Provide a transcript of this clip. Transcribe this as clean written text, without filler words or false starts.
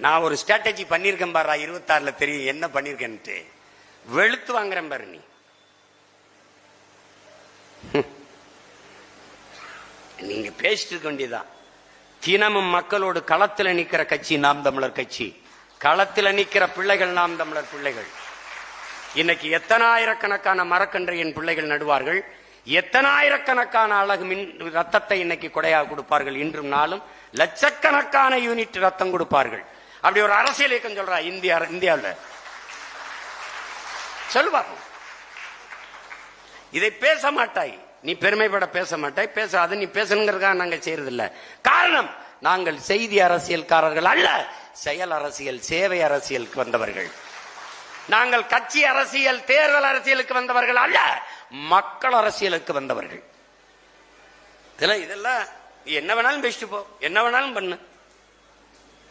நான் ஒரு ஸ்ட்ராட்டஜி பண்ணிருக்கேன் பாரு, 26ல தெரியும் என்ன பண்ணிருக்கேன்ட்டு. வெளுத்து வாங்குறேன் பாரு நீ. நீங்க பேசிட்டு இருக்க வேண்டியதான். தினமும் மக்களோடு களத்தில் நிக்கிற கட்சி நாம் தமிழர் கட்சி. களத்தில் நிக்கிற பிள்ளைகள் நாம் தமிழர் பிள்ளைகள். இன்னைக்கு எத்தனாயிரக்கணக்கான மரக்கன்றை என் பிள்ளைகள் நடுவார்கள். எத்தனாயிரக்கணக்கான அழகு மின் ரத்தத்தை இன்னைக்கு கொடையாக கொடுப்பார்கள். இன்றும் நாளும் லட்சக்கணக்கான யூனிட் ரத்தம் கொடுப்பார்கள். அப்படி ஒரு அரசியல் இயக்கம் சொல்றா இந்தியாவில் சொல்லுவாங்க. இதை பேச மாட்டாய் நீ, பெருமைப்பட பேச மாட்டாய். பேசாத நீ, பேசணுங்கிறதுக்காக நாங்கள் செய்யறதில்லை. காரணம், நாங்கள் செய்தி அரசியல்காரர்கள் அல்ல, செயல் அரசியல் சேவை அரசியலுக்கு வந்தவர்கள். நாங்கள் கட்சி அரசியல் தேர்தல் அரசியலுக்கு வந்தவர்கள் அல்ல, மக்கள் அரசியலுக்கு வந்தவர்கள். இதெல்லாம் என்ன வேணாலும் பேசிட்டு போ, என்ன வேணாலும் பண்ணு.